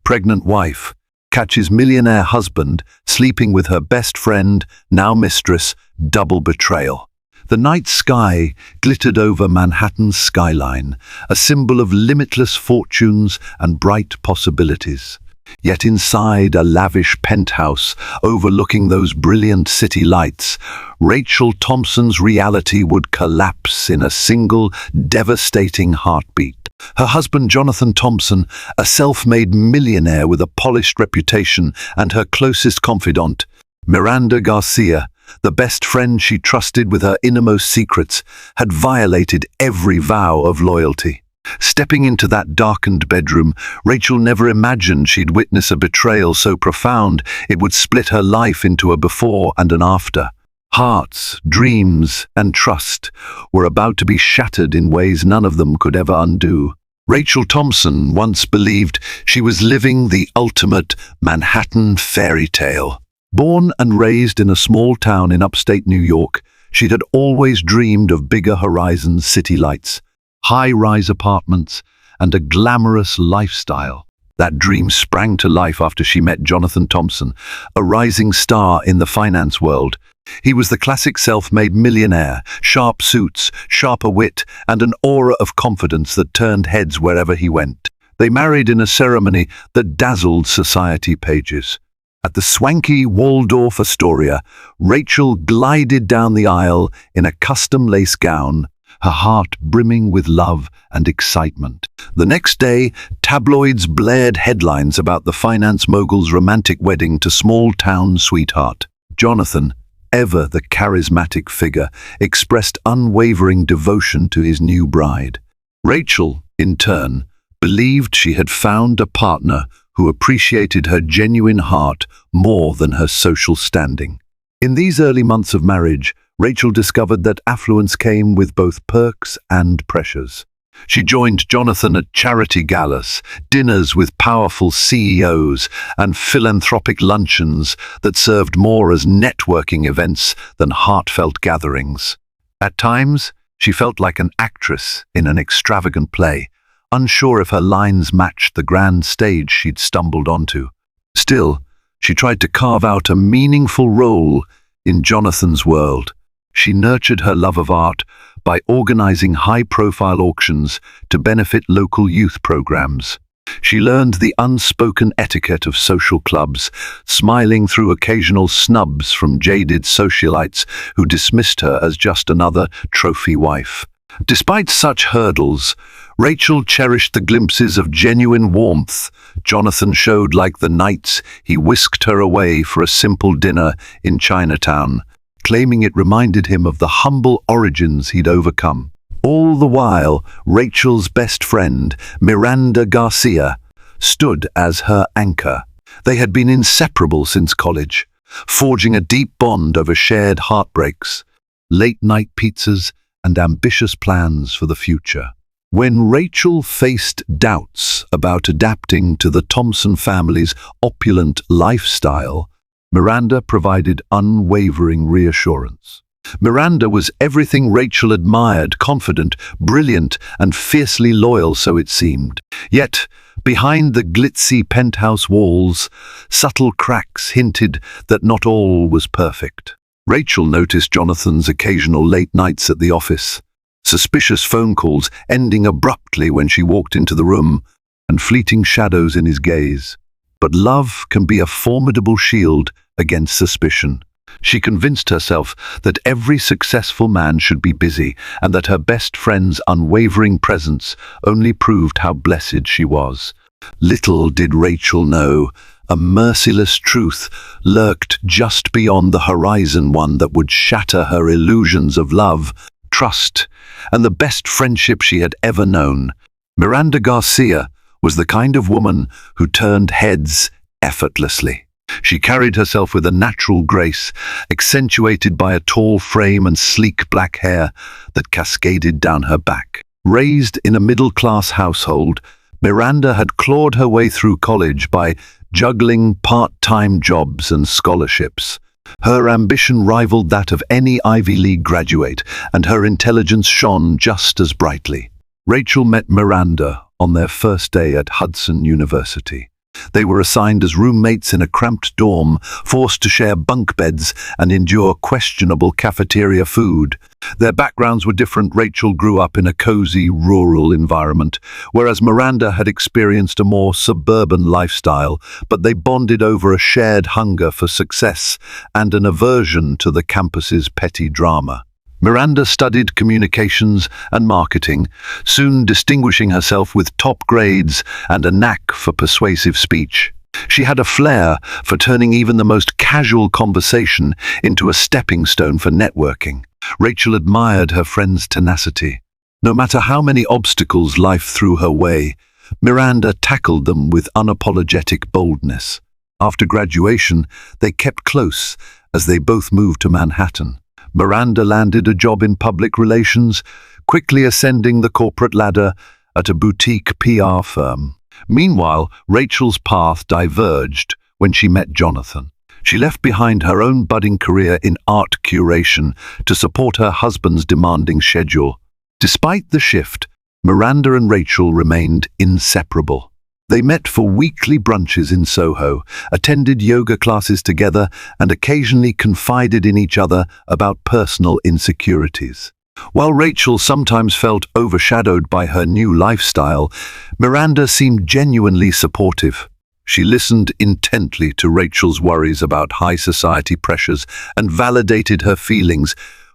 pregnant wife, catches millionaire husband sleeping with her best friend, now mistress, double betrayal. The night sky glittered over Manhattan's skyline, a symbol of limitless fortunes and bright possibilities. Yet inside a lavish penthouse overlooking those brilliant city lights, Rachel Thompson's reality would collapse in a single, devastating heartbeat. Her husband Jonathan Thompson, a self-made millionaire with a polished reputation, and her closest confidant, Miranda Garcia, the best friend she trusted with her innermost secrets, had violated every vow of loyalty. Stepping into that darkened bedroom, Rachel never imagined she'd witness a betrayal so profound it would split her life into a before and an after. Hearts, dreams, and trust were about to be shattered in ways none of them could ever undo. Rachel Thompson once believed she was living the ultimate Manhattan fairy tale. Born and raised in a small town in upstate New York, she had always dreamed of bigger horizons, city lights, high-rise apartments, and a glamorous lifestyle. That dream sprang to life after she met Jonathan Thompson, a rising star in the finance world. He was the classic self-made millionaire, sharp suits, sharper wit, and an aura of confidence that turned heads wherever he went. They married in a ceremony that dazzled society pages. At the swanky Waldorf Astoria, Rachel glided down the aisle in a custom lace gown, her heart brimming with love and excitement. The next day, tabloids blared headlines about the finance mogul's romantic wedding to small-town sweetheart. Jonathan, ever the charismatic figure, expressed unwavering devotion to his new bride. Rachel, in turn, believed she had found a partner who appreciated her genuine heart more than her social standing. In these early months of marriage, Rachel discovered that affluence came with both perks and pressures. She joined Jonathan at charity galas, dinners with powerful CEOs, and philanthropic luncheons that served more as networking events than heartfelt gatherings. At times, she felt like an actress in an extravagant play, unsure if her lines matched the grand stage she'd stumbled onto. Still, she tried to carve out a meaningful role in Jonathan's world. She nurtured her love of art by organizing high-profile auctions to benefit local youth programs. She learned the unspoken etiquette of social clubs, smiling through occasional snubs from jaded socialites who dismissed her as just another trophy wife. Despite such hurdles, Rachel cherished the glimpses of genuine warmth Jonathan showed, like the nights he whisked her away for a simple dinner in Chinatown, claiming it reminded him of the humble origins he'd overcome. All the while, Rachel's best friend, Miranda Garcia, stood as her anchor. They had been inseparable since college, forging a deep bond over shared heartbreaks, late-night pizzas, and ambitious plans for the future. When Rachel faced doubts about adapting to the Thompson family's opulent lifestyle, Miranda provided unwavering reassurance. Miranda was everything Rachel admired: confident, brilliant, and fiercely loyal, so it seemed. Yet, behind the glitzy penthouse walls, subtle cracks hinted that not all was perfect. Rachel noticed Jonathan's occasional late nights at the office, suspicious phone calls ending abruptly when she walked into the room, and fleeting shadows in his gaze. But love can be a formidable shield against suspicion. She convinced herself that every successful man should be busy, and that her best friend's unwavering presence only proved how blessed she was. Little did Rachel know, a merciless truth lurked just beyond the horizon, one that would shatter her illusions of love, trust, and the best friendship she had ever known. Miranda Garcia was the kind of woman who turned heads effortlessly. She carried herself with a natural grace, accentuated by a tall frame and sleek black hair that cascaded down her back. Raised in a middle-class household, Miranda had clawed her way through college by juggling part-time jobs and scholarships. Her ambition rivaled that of any Ivy League graduate, and her intelligence shone just as brightly. Rachel met Miranda on their first day at Hudson University. They were assigned as roommates in a cramped dorm, forced to share bunk beds and endure questionable cafeteria food. Their backgrounds were different. Rachel grew up in a cozy, rural environment, whereas Miranda had experienced a more suburban lifestyle, but they bonded over a shared hunger for success and an aversion to the campus's petty drama. Miranda studied communications and marketing, soon distinguishing herself with top grades and a knack for persuasive speech. She had a flair for turning even the most casual conversation into a stepping stone for networking. Rachel admired her friend's tenacity. No matter how many obstacles life threw her way, Miranda tackled them with unapologetic boldness. After graduation, they kept close as they both moved to Manhattan. Miranda landed a job in public relations, quickly ascending the corporate ladder at a boutique PR firm. Meanwhile, Rachel's path diverged when she met Jonathan. She left behind her own budding career in art curation to support her husband's demanding schedule. Despite the shift, Miranda and Rachel remained inseparable. They met for weekly brunches in Soho, attended yoga classes together, and occasionally confided in each other about personal insecurities. While Rachel sometimes felt overshadowed by her new lifestyle, Miranda seemed genuinely supportive. She listened intently to Rachel's worries about high society pressures and validated her feelings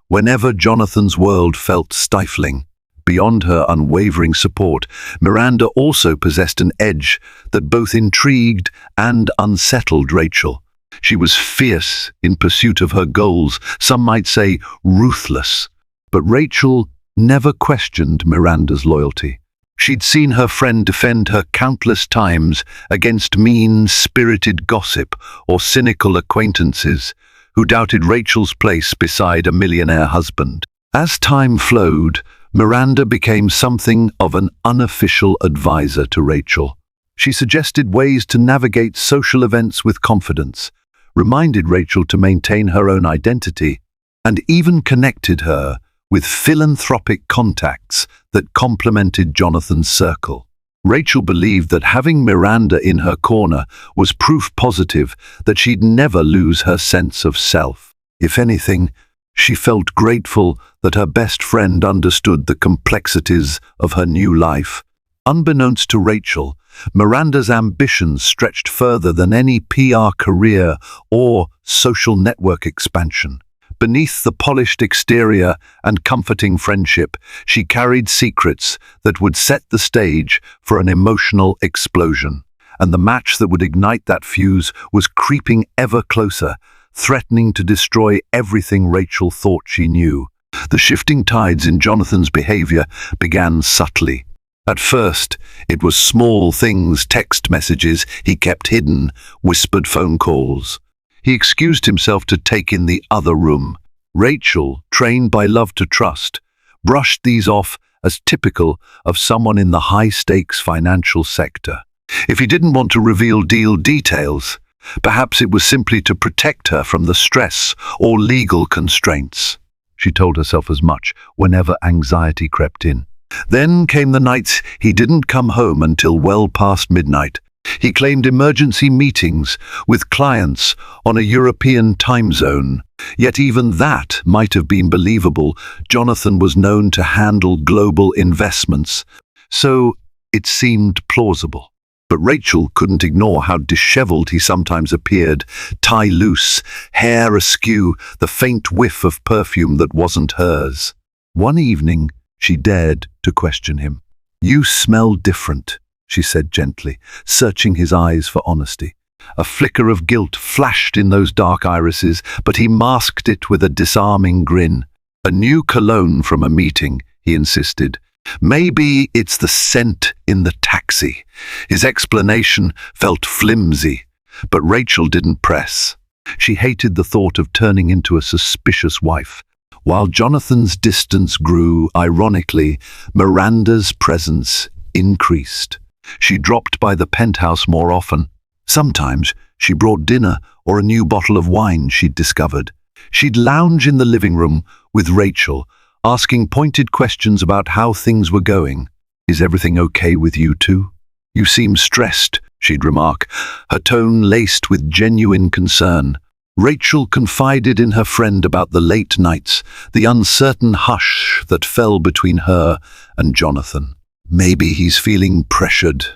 whenever Jonathan's world felt stifling. Beyond her unwavering support, Miranda also possessed an edge that both intrigued and unsettled Rachel. She was fierce in pursuit of her goals, some might say ruthless. But Rachel never questioned Miranda's loyalty. She'd seen her friend defend her countless times against mean-spirited gossip or cynical acquaintances who doubted Rachel's place beside a millionaire husband. As time flowed, Miranda became something of an unofficial advisor to Rachel. She suggested ways to navigate social events with confidence, reminded Rachel to maintain her own identity, and even connected her with philanthropic contacts that complemented Jonathan's circle. Rachel believed that having Miranda in her corner was proof positive that she'd never lose her sense of self. If anything, she felt grateful that her best friend understood the complexities of her new life. Unbeknownst to Rachel, Miranda's ambitions stretched further than any PR career or social network expansion. Beneath the polished exterior and comforting friendship, she carried secrets that would set the stage for an emotional explosion. And the match that would ignite that fuse was creeping ever closer, threatening to destroy everything Rachel thought she knew. The shifting tides in Jonathan's behavior began subtly. At first, it was small things, text messages he kept hidden, whispered phone calls. He excused himself to take in the other room. Rachel, trained by love to trust, brushed these off as typical of someone in the high-stakes financial sector. If he didn't want to reveal deal details, perhaps it was simply to protect her from the stress or legal constraints. She told herself as much whenever anxiety crept in. Then came the nights he didn't come home until well past midnight. He claimed emergency meetings with clients on a European time zone. Yet even that might have been believable. Jonathan was known to handle global investments, so it seemed plausible. But Rachel couldn't ignore how disheveled he sometimes appeared, tie loose, hair askew, the faint whiff of perfume that wasn't hers. One evening, she dared to question him. "You smell different," she said gently, searching his eyes for honesty. A flicker of guilt flashed in those dark irises, but he masked it with a disarming grin. "A new cologne from a meeting," he insisted. "Maybe it's the scent in the taxi." His explanation felt flimsy, but Rachel didn't press. She hated the thought of turning into a suspicious wife. While Jonathan's distance grew, ironically, Miranda's presence increased. She dropped by the penthouse more often. Sometimes she brought dinner or a new bottle of wine she'd discovered. She'd lounge in the living room with Rachel, asking pointed questions about how things were going. "Is everything okay with you two? "You seem stressed," she'd remark, her tone laced with genuine concern. Rachel confided in her friend about the late nights, the uncertain hush that fell between her and Jonathan. "Maybe he's feeling pressured,"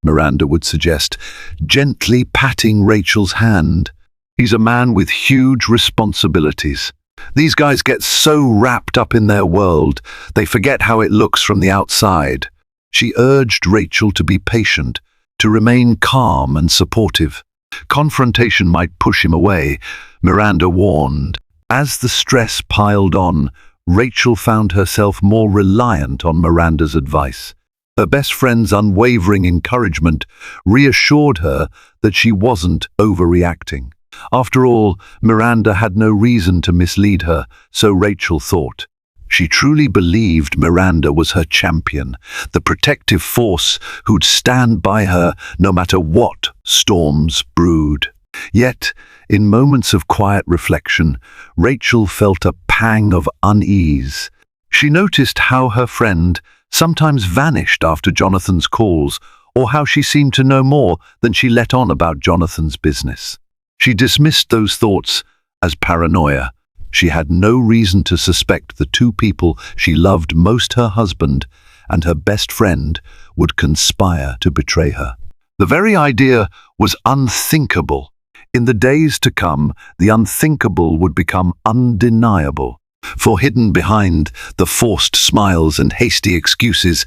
Miranda would suggest, gently patting Rachel's hand. "He's a man with huge responsibilities. These guys get so wrapped up in their world, they forget how it looks from the outside." She urged Rachel to be patient, to remain calm and supportive. Confrontation might push him away, Miranda warned. As the stress piled on, Rachel found herself more reliant on Miranda's advice. Her best friend's unwavering encouragement reassured her that she wasn't overreacting. After all, Miranda had no reason to mislead her, so Rachel thought. She truly believed Miranda was her champion, the protective force who'd stand by her no matter what storms brewed. Yet, in moments of quiet reflection, Rachel felt a pang of unease. She noticed how her friend sometimes vanished after Jonathan's calls, or how she seemed to know more than she let on about Jonathan's business. She dismissed those thoughts as paranoia. She had no reason to suspect the two people she loved most, her husband and her best friend, would conspire to betray her. The very idea was unthinkable. In the days to come, the unthinkable would become undeniable. For hidden behind the forced smiles and hasty excuses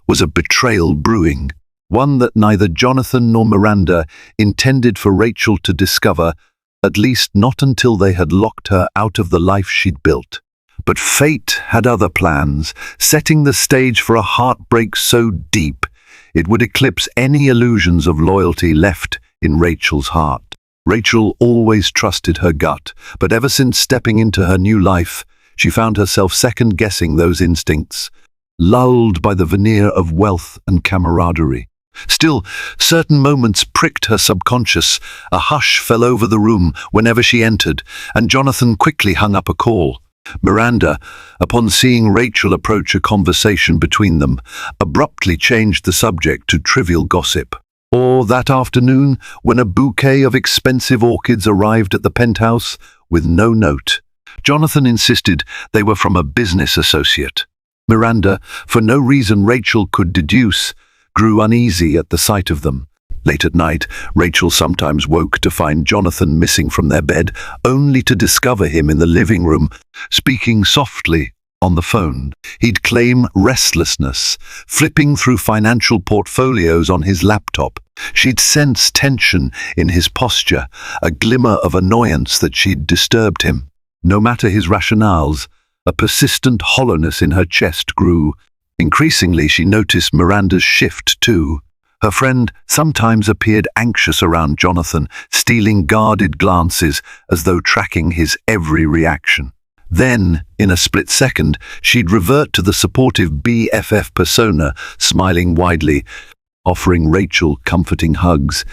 was a betrayal brewing, one that neither Jonathan nor Miranda intended for Rachel to discover, at least not until they had locked her out of the life she'd built. But fate had other plans, setting the stage for a heartbreak so deep it would eclipse any illusions of loyalty left in Rachel's heart. Rachel always trusted her gut, but ever since stepping into her new life, she found herself second-guessing those instincts, lulled by the veneer of wealth and camaraderie. Still, certain moments pricked her subconscious. A hush fell over the room whenever she entered, and Jonathan quickly hung up a call. Miranda, upon seeing Rachel approach a conversation between them, abruptly changed the subject to trivial gossip. Or that afternoon, when a bouquet of expensive orchids arrived at the penthouse with no note, Jonathan insisted they were from a business associate. Miranda, for no reason Rachel could deduce, grew uneasy at the sight of them. Late at night, Rachel sometimes woke to find Jonathan missing from their bed, only to discover him in the living room, speaking softly on the phone. He'd claim restlessness, flipping through financial portfolios on his laptop. She'd sense tension in his posture, a glimmer of annoyance that she'd disturbed him. No matter his rationales, a persistent hollowness in her chest grew. Increasingly, she noticed Miranda's shift too. Her friend sometimes appeared anxious around Jonathan, stealing guarded glances as though tracking his every reaction. Then, in a split second, she'd revert to the supportive BFF persona, smiling widely, offering Rachel comforting hugs,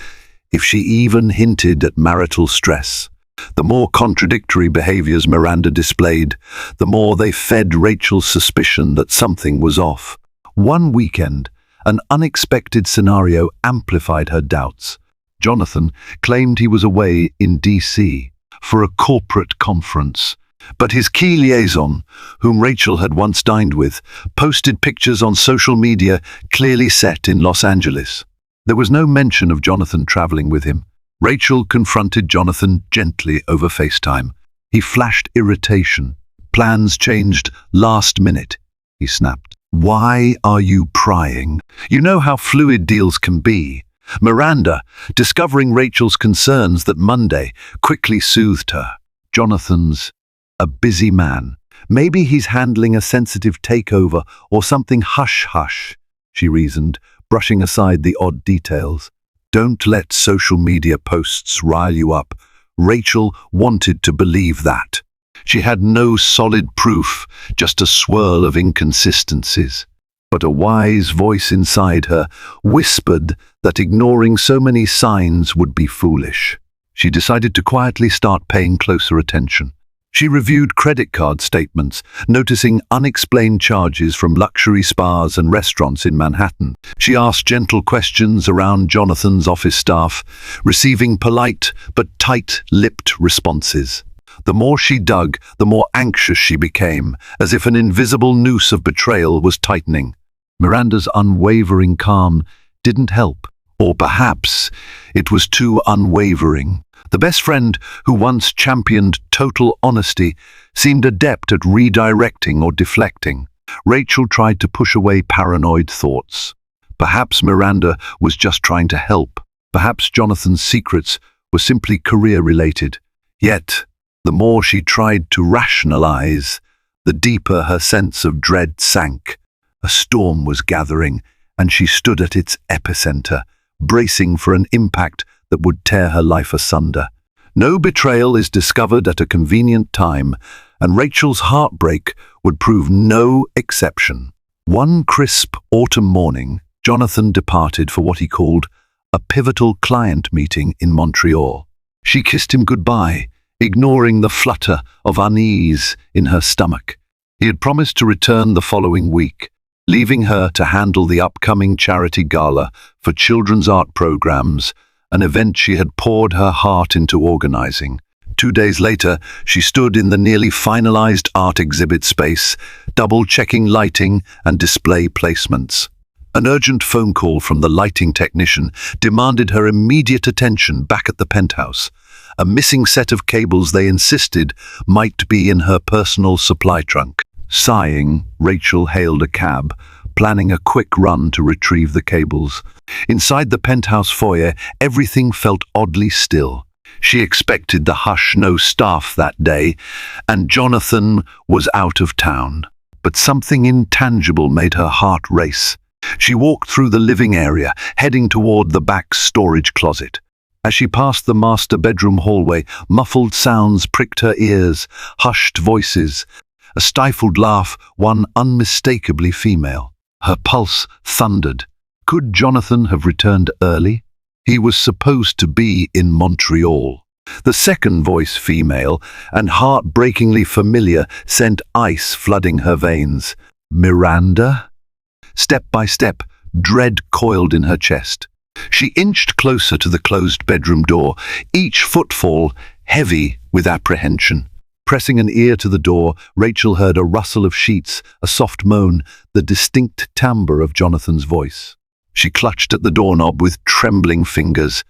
if she even hinted at marital stress. The more contradictory behaviors Miranda displayed, the more they fed Rachel's suspicion that something was off. One weekend, an unexpected scenario amplified her doubts. Jonathan claimed he was away in DC for a corporate conference, but his key liaison, whom Rachel had once dined with, posted pictures on social media clearly set in Los Angeles. There was no mention of Jonathan traveling with him. Rachel confronted Jonathan gently over FaceTime. He flashed irritation. "Plans changed last minute," he snapped. "Why are you prying? You know how fluid deals can be." Miranda, discovering Rachel's concerns that Monday, quickly soothed her. "Jonathan's a busy man. Maybe he's handling a sensitive takeover or something hush-hush," she reasoned, brushing aside the odd details. "Don't let social media posts rile you up." Rachel wanted to believe that. She had no solid proof, just a swirl of inconsistencies. But a wise voice inside her whispered that ignoring so many signs would be foolish. She decided to quietly start paying closer attention. She reviewed credit card statements, noticing unexplained charges from luxury spas and restaurants in Manhattan. She asked gentle questions around Jonathan's office staff, receiving polite but tight-lipped responses. The more she dug, the more anxious she became, as if an invisible noose of betrayal was tightening. Miranda's unwavering calm didn't help, or perhaps it was too unwavering. The best friend who once championed total honesty seemed adept at redirecting or deflecting. Rachel tried to push away paranoid thoughts. Perhaps Miranda was just trying to help. Perhaps Jonathan's secrets were simply career-related. Yet, the more she tried to rationalize, the deeper her sense of dread sank. A storm was gathering, and she stood at its epicenter, bracing for an impact that would tear her life asunder. No betrayal is discovered at a convenient time, and Rachel's heartbreak would prove no exception. One crisp autumn morning, Jonathan departed for what he called a pivotal client meeting in Montreal. She kissed him goodbye, ignoring the flutter of unease in her stomach. He had promised to return the following week, leaving her to handle the upcoming charity gala for children's art programs, an event she had poured her heart into organizing. 2 days later, she stood in the nearly finalized art exhibit space, double-checking lighting and display placements. An urgent phone call from the lighting technician demanded her immediate attention back at the penthouse. A missing set of cables they insisted might be in her personal supply trunk. Sighing, Rachel hailed a cab, planning a quick run to retrieve the cables. Inside the penthouse foyer, everything felt oddly still. She expected the hush-no staff that day, and Jonathan was out of town. But something intangible made her heart race. She walked through the living area, heading toward the back storage closet. As she passed the master bedroom hallway, muffled sounds pricked her ears, hushed voices, a stifled laugh, one unmistakably female. Her pulse thundered. Could Jonathan have returned early? He was supposed to be in Montreal. The second voice, female and heartbreakingly familiar, sent ice flooding her veins. Miranda? Step by step, dread coiled in her chest. She inched closer to the closed bedroom door, each footfall heavy with apprehension. Pressing an ear to the door, Rachel heard a rustle of sheets, a soft moan, the distinct timbre of Jonathan's voice. She clutched at the doorknob with trembling fingers.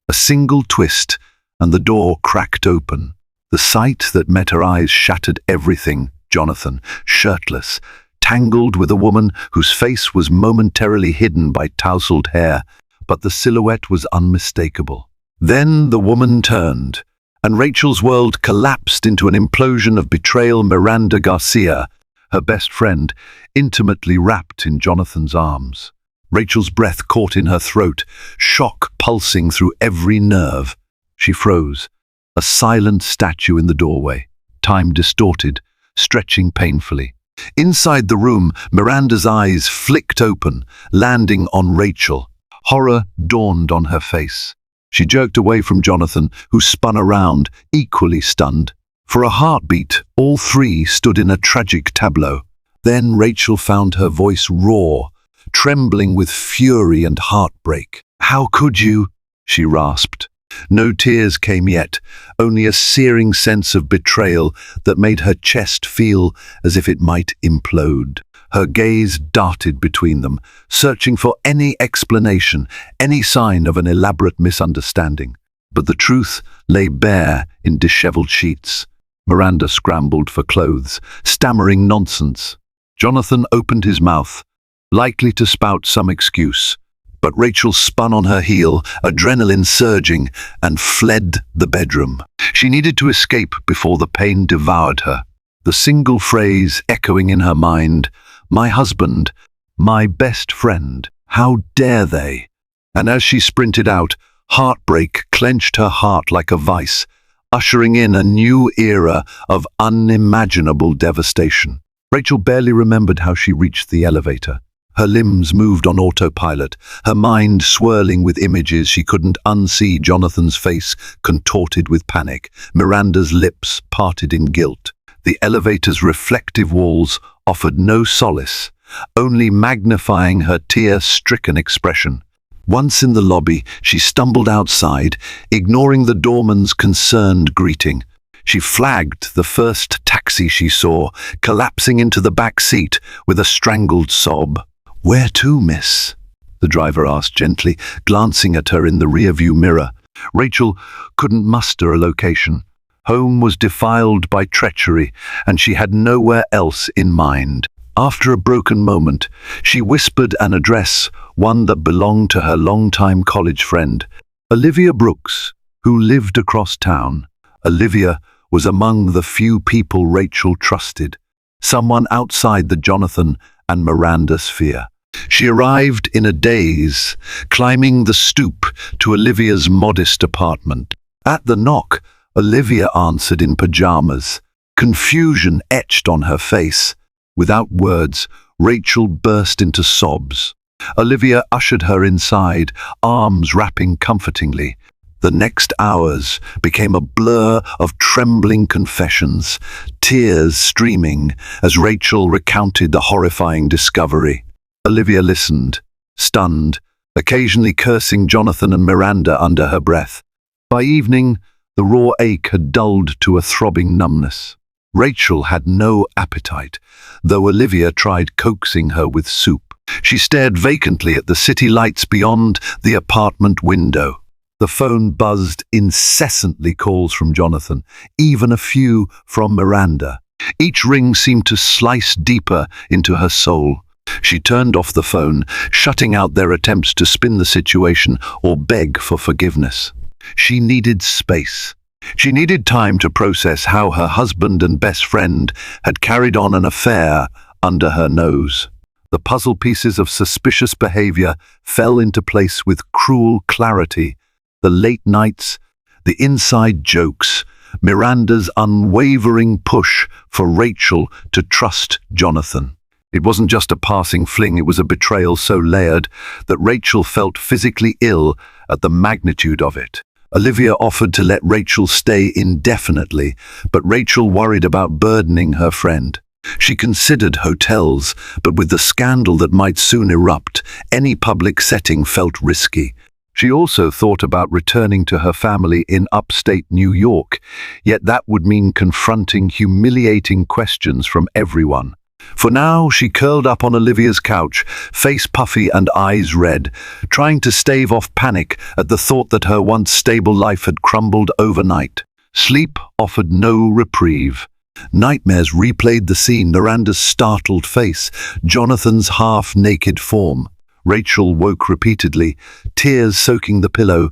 A single twist, and the door cracked open. The sight that met her eyes shattered everything. Jonathan, shirtless, tangled with a woman whose face was momentarily hidden by tousled hair, but the silhouette was unmistakable. Then the woman turned, and Rachel's world collapsed into an implosion of betrayal. Miranda Garcia, her best friend, intimately wrapped in Jonathan's arms. Rachel's breath caught in her throat, shock pulsing through every nerve. She froze, a silent statue in the doorway, time distorted, stretching painfully. Inside the room, Miranda's eyes flicked open, landing on Rachel. Horror dawned on her face. She jerked away from Jonathan, who spun around, equally stunned. For a heartbeat, all three stood in a tragic tableau. Then Rachel found her voice raw, trembling with fury and heartbreak. "How could you?" she rasped. No tears came yet, only a searing sense of betrayal that made her chest feel as if it might implode. Her gaze darted between them, searching for any explanation, any sign of an elaborate misunderstanding. But the truth lay bare in disheveled sheets. Miranda scrambled for clothes, stammering nonsense. Jonathan opened his mouth, likely to spout some excuse. But Rachel spun on her heel, adrenaline surging, and fled the bedroom. She needed to escape before the pain devoured her. The single phrase echoing in her mind, "My husband, my best friend, how dare they?" And as she sprinted out, heartbreak clenched her heart like a vice, ushering in a new era of unimaginable devastation. Rachel barely remembered how she reached the elevator. Her limbs moved on autopilot, her mind swirling with images she couldn't unsee. Jonathan's face contorted with panic, Miranda's lips parted in guilt. The elevator's reflective walls offered no solace, only magnifying her tear-stricken expression. Once in the lobby, she stumbled outside, ignoring the doorman's concerned greeting. She flagged the first taxi she saw, collapsing into the back seat with a strangled sob. "Where to, miss?" the driver asked gently, glancing at her in the rearview mirror. Rachel couldn't muster a location. Home was defiled by treachery, and she had nowhere else in mind. After a broken moment, she whispered an address, one that belonged to her longtime college friend, Olivia Brooks, who lived across town. Olivia was among the few people Rachel trusted, someone outside the Jonathan and Miranda sphere. She arrived in a daze, climbing the stoop to Olivia's modest apartment. At the knock, Olivia answered in pajamas, confusion etched on her face. Without words, Rachel burst into sobs. Olivia ushered her inside, arms wrapping comfortingly. The next hours became a blur of trembling confessions, tears streaming as Rachel recounted the horrifying discovery. Olivia listened, stunned, occasionally cursing Jonathan and Miranda under her breath. By evening, the raw ache had dulled to a throbbing numbness. Rachel had no appetite, though Olivia tried coaxing her with soup. She stared vacantly at the city lights beyond the apartment window. The phone buzzed incessantly, calls from Jonathan, even a few from Miranda. Each ring seemed to slice deeper into her soul. She turned off the phone, shutting out their attempts to spin the situation or beg for forgiveness. She needed space. She needed time to process how her husband and best friend had carried on an affair under her nose. The puzzle pieces of suspicious behavior fell into place with cruel clarity. The late nights, the inside jokes, Miranda's unwavering push for Rachel to trust Jonathan. It wasn't just a passing fling, it was a betrayal so layered that Rachel felt physically ill at the magnitude of it. Olivia offered to let Rachel stay indefinitely, but Rachel worried about burdening her friend. She considered hotels, but with the scandal that might soon erupt, any public setting felt risky. She also thought about returning to her family in upstate New York, yet that would mean confronting humiliating questions from everyone. For now, she curled up on Olivia's couch, face puffy and eyes red, trying to stave off panic at the thought that her once stable life had crumbled overnight. Sleep offered no reprieve. Nightmares replayed the scene, Miranda's startled face, Jonathan's half-naked form. Rachel woke repeatedly, tears soaking the pillow,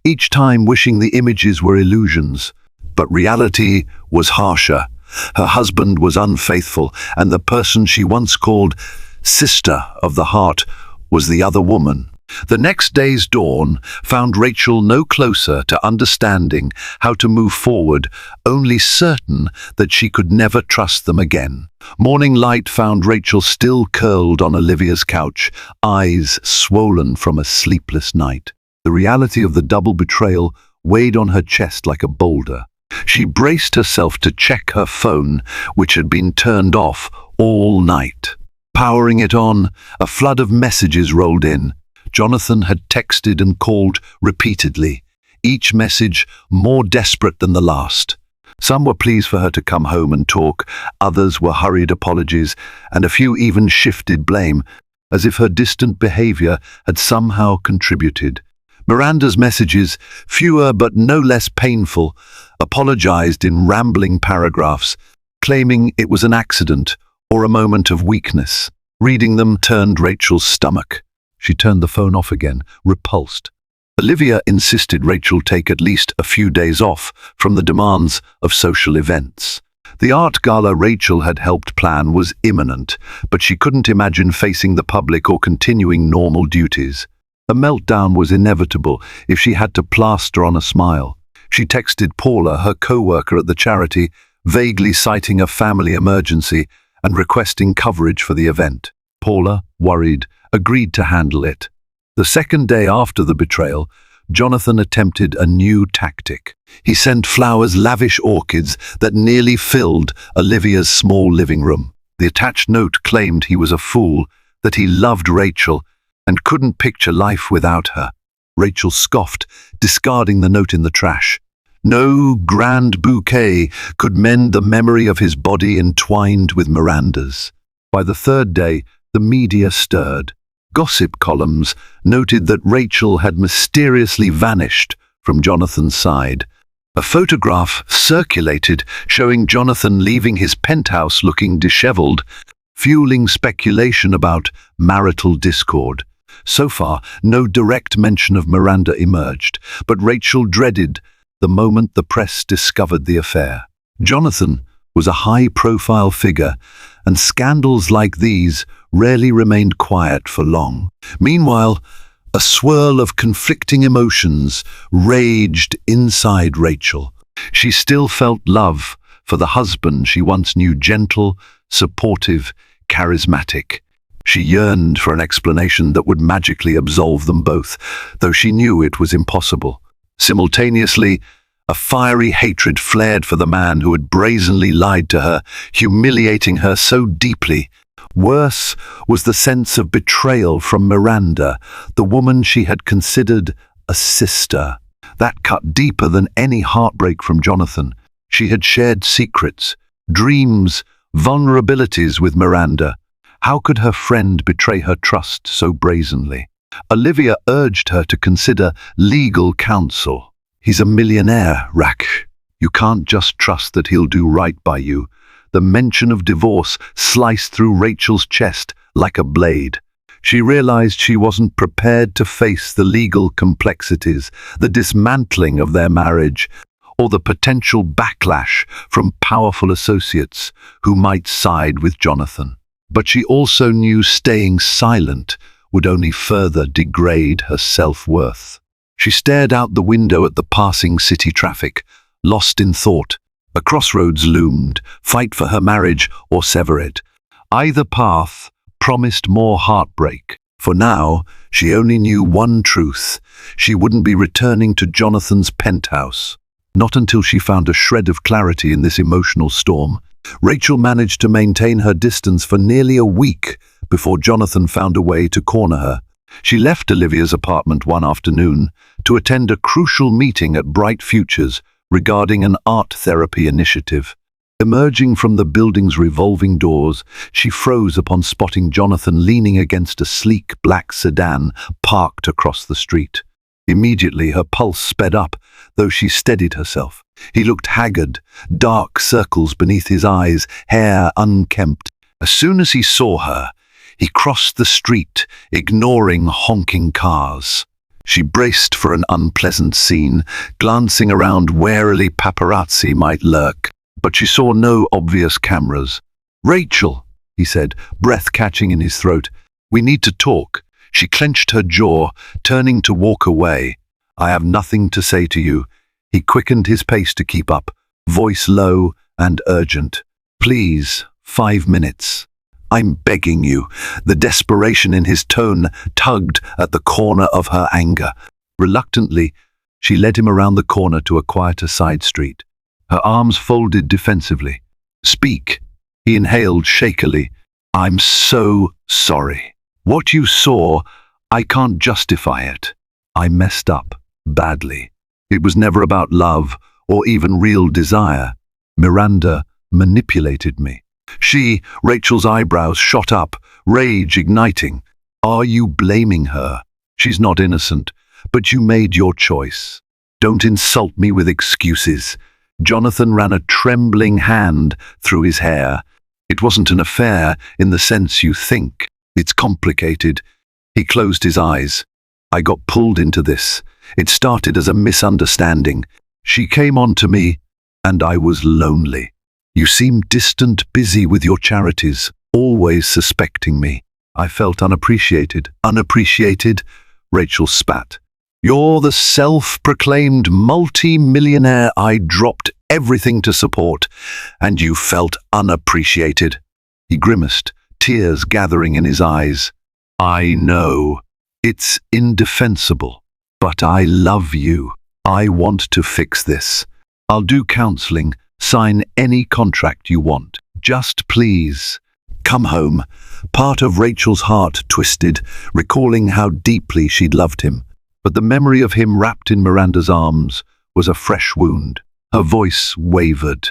each time wishing the images were illusions. But reality was harsher. Her husband was unfaithful, and the person she once called sister of the heart was the other woman. The next day's dawn found Rachel no closer to understanding how to move forward, only certain that she could never trust them again. Morning light found Rachel still curled on Olivia's couch, eyes swollen from a sleepless night. The reality of the double betrayal weighed on her chest like a boulder. She braced herself to check her phone, which had been turned off all night. Powering it on, a flood of messages rolled in. Jonathan had texted and called repeatedly, each message more desperate than the last. Some were pleas for her to come home and talk, others were hurried apologies, and a few even shifted blame, as if her distant behavior had somehow contributed. Miranda's messages, fewer but no less painful, apologized in rambling paragraphs, claiming it was an accident or a moment of weakness. Reading them turned Rachel's stomach. She turned the phone off again, repulsed. Olivia insisted Rachel take at least a few days off from the demands of social events. The art gala Rachel had helped plan was imminent, but she couldn't imagine facing the public or continuing normal duties. A meltdown was inevitable if she had to plaster on a smile. She texted Paula, her co-worker at the charity, vaguely citing a family emergency and requesting coverage for the event. Paula, worried, agreed to handle it. The second day after the betrayal, Jonathan attempted a new tactic. He sent flowers, lavish orchids that nearly filled Olivia's small living room. The attached note claimed he was a fool, that he loved Rachel and couldn't picture life without her. Rachel scoffed, discarding the note in the trash. No grand bouquet could mend the memory of his body entwined with Miranda's. By the third day, the media stirred. Gossip columns noted that Rachel had mysteriously vanished from Jonathan's side. A photograph circulated showing Jonathan leaving his penthouse looking disheveled, fueling speculation about marital discord. So far, no direct mention of Miranda emerged, but Rachel dreaded the moment the press discovered the affair. Jonathan was a high-profile figure, and scandals like these rarely remained quiet for long. Meanwhile, a swirl of conflicting emotions raged inside Rachel. She still felt love for the husband she once knew, gentle, supportive, charismatic. She yearned for an explanation that would magically absolve them both, though she knew it was impossible. Simultaneously, a fiery hatred flared for the man who had brazenly lied to her, humiliating her so deeply. Worse was the sense of betrayal from Miranda, the woman she had considered a sister. That cut deeper than any heartbreak from Jonathan. She had shared secrets, dreams, vulnerabilities with Miranda. How could her friend betray her trust so brazenly? Olivia urged her to consider legal counsel. He's a millionaire, Rack. You can't just trust that he'll do right by you. The mention of divorce sliced through Rachel's chest like a blade. She realized she wasn't prepared to face the legal complexities, the dismantling of their marriage, or the potential backlash from powerful associates who might side with Jonathan. But she also knew staying silent would only further degrade her self-worth. She stared out the window at the passing city traffic, lost in thought. A crossroads loomed, fight for her marriage or sever it. Either path promised more heartbreak. For now, she only knew one truth. She wouldn't be returning to Jonathan's penthouse. Not until she found a shred of clarity in this emotional storm. Rachel managed to maintain her distance for nearly a week before Jonathan found a way to corner her. She left Olivia's apartment one afternoon to attend a crucial meeting at Bright Futures regarding an art therapy initiative. Emerging from the building's revolving doors, she froze upon spotting Jonathan leaning against a sleek black sedan parked across the street. Immediately her pulse sped up, though she steadied herself. He looked haggard, dark circles beneath his eyes, hair unkempt. As soon as he saw her, he crossed the street, ignoring honking cars. She braced for an unpleasant scene, glancing around warily paparazzi might lurk. But she saw no obvious cameras. "Rachel," he said, breath catching in his throat. "We need to talk." She clenched her jaw, turning to walk away. "I have nothing to say to you." He quickened his pace to keep up, voice low and urgent. "Please, 5 minutes. I'm begging you." The desperation in his tone tugged at the corner of her anger. Reluctantly, she led him around the corner to a quieter side street. Her arms folded defensively. "Speak," he inhaled shakily. "I'm so sorry. What you saw, I can't justify it. I messed up, badly. It was never about love or even real desire. Miranda manipulated me." Rachel's eyebrows shot up, rage igniting. "Are you blaming her? She's not innocent, but you made your choice. Don't insult me with excuses." Jonathan ran a trembling hand through his hair. "It wasn't an affair in the sense you think. It's complicated." He closed his eyes. "I got pulled into this. It started as a misunderstanding. She came on to me, and I was lonely. You seemed distant, busy with your charities, always suspecting me. I felt unappreciated." "Unappreciated?" Rachel spat. "You're the self-proclaimed multi-millionaire I dropped everything to support, and you felt unappreciated." He grimaced, tears gathering in his eyes. I know. It's indefensible. But I love you. I want to fix this. I'll do counseling, sign any contract you want. Just please, come home. Part of Rachel's heart twisted, recalling how deeply she'd loved him. But the memory of him wrapped in Miranda's arms was a fresh wound. Her voice wavered.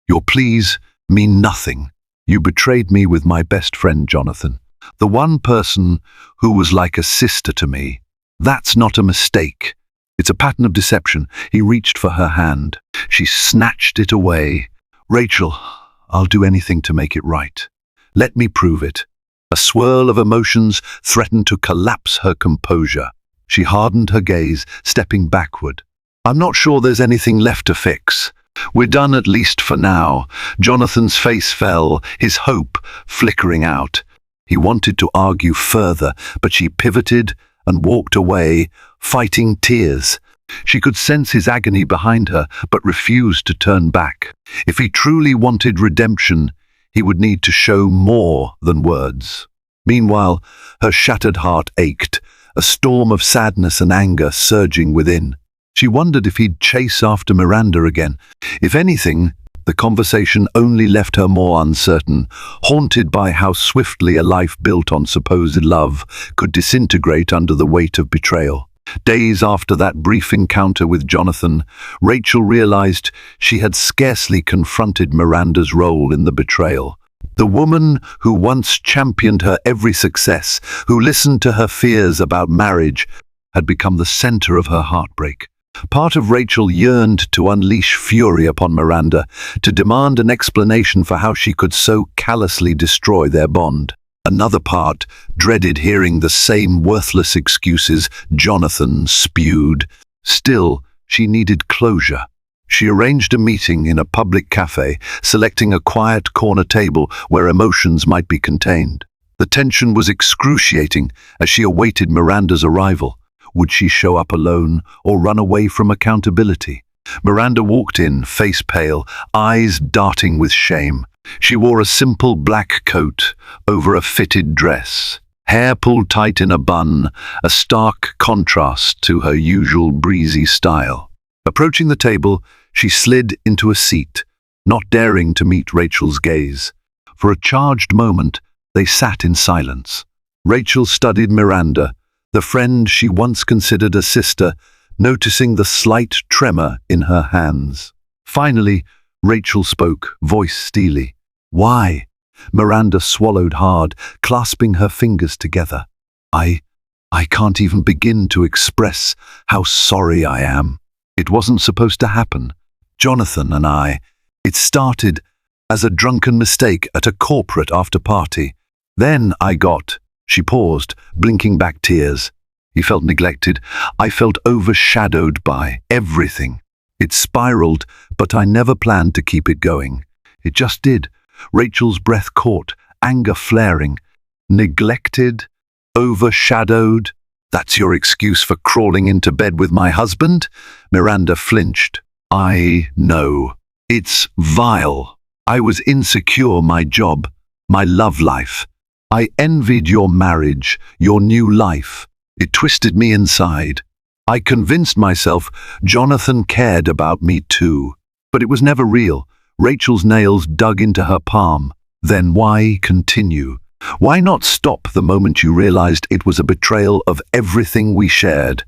Your pleas mean nothing. You betrayed me with my best friend, Jonathan. The one person who was like a sister to me. That's not a mistake. It's a pattern of deception. He reached for her hand. She snatched it away. Rachel, I'll do anything to make it right. Let me prove it. A swirl of emotions threatened to collapse her composure. She hardened her gaze, stepping backward. I'm not sure there's anything left to fix. We're done, at least for now. Jonathan's face fell, his hope flickering out. He wanted to argue further, but she pivoted and walked away, fighting tears. She could sense his agony behind her, but refused to turn back. If he truly wanted redemption, he would need to show more than words. Meanwhile, her shattered heart ached, a storm of sadness and anger surging within. She wondered if he'd chase after Miranda again. If anything, the conversation only left her more uncertain, haunted by how swiftly a life built on supposed love could disintegrate under the weight of betrayal. Days after that brief encounter with Jonathan, Rachel realized she had scarcely confronted Miranda's role in the betrayal. The woman who once championed her every success, who listened to her fears about marriage, had become the center of her heartbreak. Part of Rachel yearned to unleash fury upon Miranda, to demand an explanation for how she could so callously destroy their bond. Another part dreaded hearing the same worthless excuses Jonathan spewed. Still, she needed closure. She arranged a meeting in a public cafe, selecting a quiet corner table where emotions might be contained. The tension was excruciating as she awaited Miranda's arrival. Would she show up alone or run away from accountability? Miranda walked in, face pale, eyes darting with shame. She wore a simple black coat over a fitted dress, hair pulled tight in a bun, a stark contrast to her usual breezy style. Approaching the table, she slid into a seat, not daring to meet Rachel's gaze. For a charged moment, they sat in silence. Rachel studied Miranda, the friend she once considered a sister, noticing the slight tremor in her hands. Finally, Rachel spoke, voice steely. Why? Miranda swallowed hard, clasping her fingers together. I can't even begin to express how sorry I am. It wasn't supposed to happen. Jonathan and I. It started as a drunken mistake at a corporate after-party. Then She paused, blinking back tears. He felt neglected. I felt overshadowed by everything. It spiraled, but I never planned to keep it going. It just did. Rachel's breath caught, anger flaring. Neglected? Overshadowed? That's your excuse for crawling into bed with my husband? Miranda flinched. I know. It's vile. I was insecure, my job, my love life. I envied your marriage, your new life. It twisted me inside. I convinced myself Jonathan cared about me too. But it was never real. Rachel's nails dug into her palm. Then why continue? Why not stop the moment you realized it was a betrayal of everything we shared?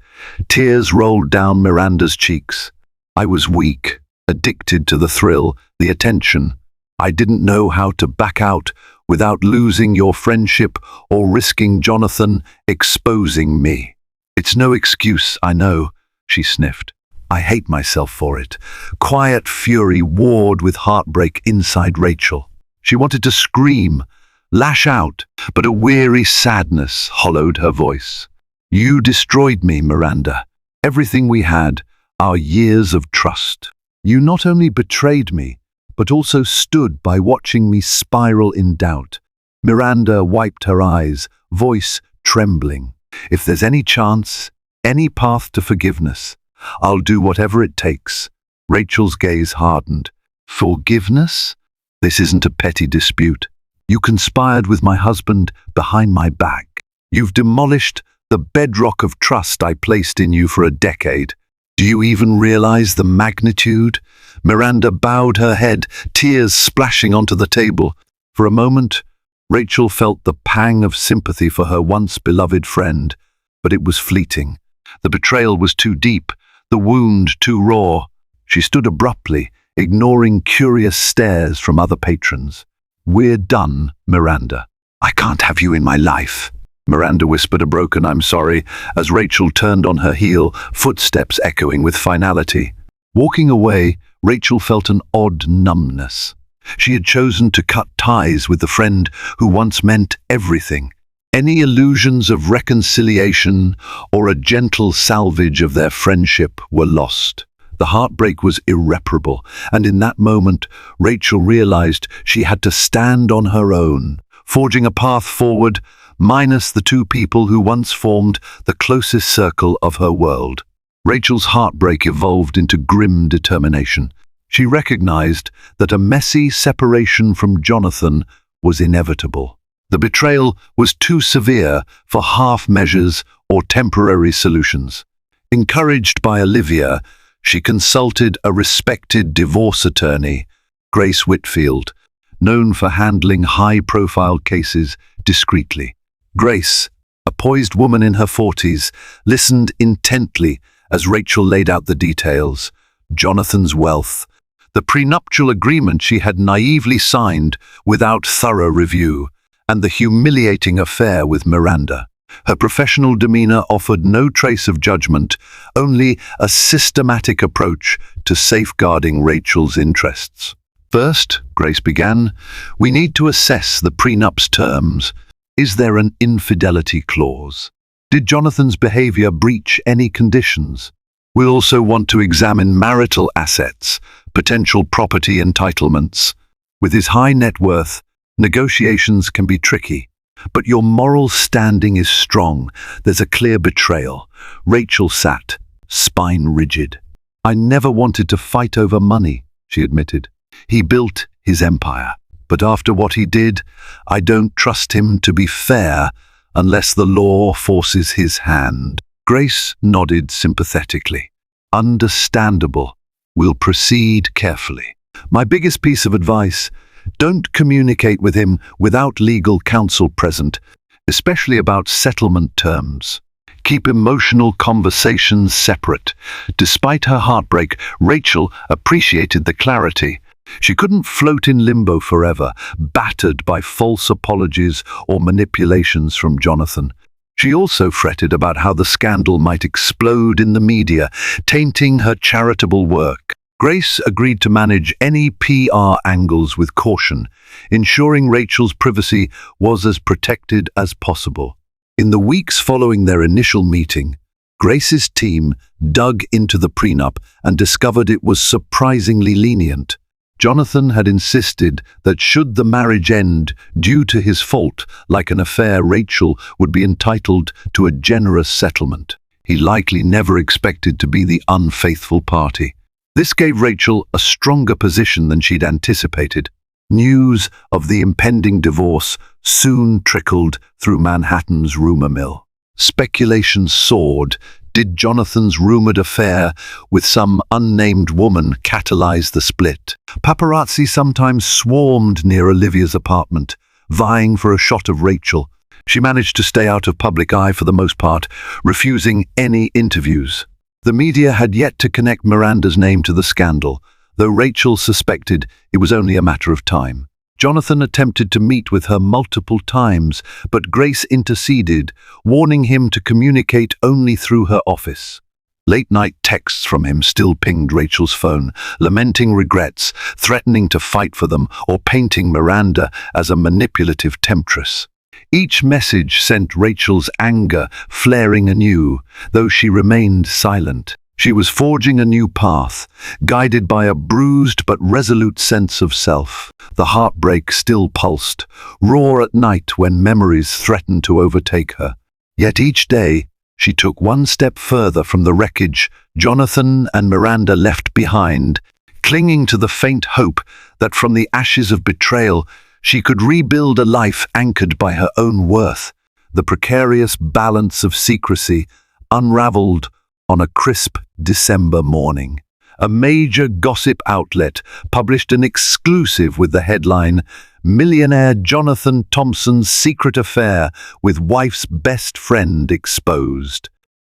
Tears rolled down Miranda's cheeks. I was weak, addicted to the thrill, the attention. I didn't know how to back out without losing your friendship or risking Jonathan exposing me. It's no excuse, I know, she sniffed. I hate myself for it. Quiet fury warred with heartbreak inside Rachel. She wanted to scream, lash out, but a weary sadness hollowed her voice. You destroyed me, Miranda. Everything we had, our years of trust. You not only betrayed me, but also stood by watching me spiral in doubt. Miranda wiped her eyes, voice trembling. If there's any chance, any path to forgiveness, I'll do whatever it takes. Rachel's gaze hardened. Forgiveness? This isn't a petty dispute. You conspired with my husband behind my back. You've demolished the bedrock of trust I placed in you for a decade. Do you even realize the magnitude? Miranda bowed her head, tears splashing onto the table. For a moment, Rachel felt the pang of sympathy for her once beloved friend, but it was fleeting. The betrayal was too deep, the wound too raw. She stood abruptly, ignoring curious stares from other patrons. "We're done, Miranda. I can't have you in my life." Miranda whispered a broken "I'm sorry" as Rachel turned on her heel, footsteps echoing with finality. Walking away, Rachel felt an odd numbness. She had chosen to cut ties with the friend who once meant everything. Any illusions of reconciliation or a gentle salvage of their friendship were lost. The heartbreak was irreparable, and in that moment, Rachel realized she had to stand on her own, forging a path forward, minus the two people who once formed the closest circle of her world. Rachel's heartbreak evolved into grim determination. She recognized that a messy separation from Jonathan was inevitable. The betrayal was too severe for half measures or temporary solutions. Encouraged by Olivia, she consulted a respected divorce attorney, Grace Whitfield, known for handling high-profile cases discreetly. Grace, a poised woman in her 40s, listened intently as Rachel laid out the details: Jonathan's wealth, the prenuptial agreement she had naively signed without thorough review, and the humiliating affair with Miranda. Her professional demeanor offered no trace of judgment, only a systematic approach to safeguarding Rachel's interests. "First," Grace began, "we need to assess the prenup's terms. Is there an infidelity clause? Did Jonathan's behavior breach any conditions? We'll also want to examine marital assets, potential property entitlements. With his high net worth, negotiations can be tricky. But your moral standing is strong. There's a clear betrayal." Rachel sat, spine rigid. "I never wanted to fight over money," she admitted. "He built his empire. But after what he did, I don't trust him to be fair unless the law forces his hand." Grace nodded sympathetically. "Understandable. We'll proceed carefully. My biggest piece of advice: don't communicate with him without legal counsel present, especially about settlement terms. Keep emotional conversations separate." Despite her heartbreak, Rachel appreciated the clarity. She couldn't float in limbo forever, battered by false apologies or manipulations from Jonathan. She also fretted about how the scandal might explode in the media, tainting her charitable work. Grace agreed to manage any PR angles with caution, ensuring Rachel's privacy was as protected as possible. In the weeks following their initial meeting, Grace's team dug into the prenup and discovered it was surprisingly lenient. Jonathan had insisted that should the marriage end due to his fault, like an affair, Rachel would be entitled to a generous settlement. He likely never expected to be the unfaithful party. This gave Rachel a stronger position than she'd anticipated. News of the impending divorce soon trickled through Manhattan's rumor mill. Speculation soared. Did Jonathan's rumored affair with some unnamed woman catalyze the split? Paparazzi sometimes swarmed near Olivia's apartment, vying for a shot of Rachel. She managed to stay out of public eye for the most part, refusing any interviews. The media had yet to connect Miranda's name to the scandal, though Rachel suspected it was only a matter of time. Jonathan attempted to meet with her multiple times, but Grace interceded, warning him to communicate only through her office. Late-night texts from him still pinged Rachel's phone, lamenting regrets, threatening to fight for them, or painting Miranda as a manipulative temptress. Each message sent Rachel's anger flaring anew, though she remained silent. She was forging a new path, guided by a bruised but resolute sense of self. The heartbreak still pulsed, raw at night when memories threatened to overtake her. Yet each day, she took one step further from the wreckage Jonathan and Miranda left behind, clinging to the faint hope that from the ashes of betrayal, She could rebuild a life anchored by her own worth. The precarious balance of secrecy unraveled on a crisp December morning. A major gossip outlet published an exclusive with the headline, "Millionaire Jonathan Thompson's secret affair with wife's best friend exposed."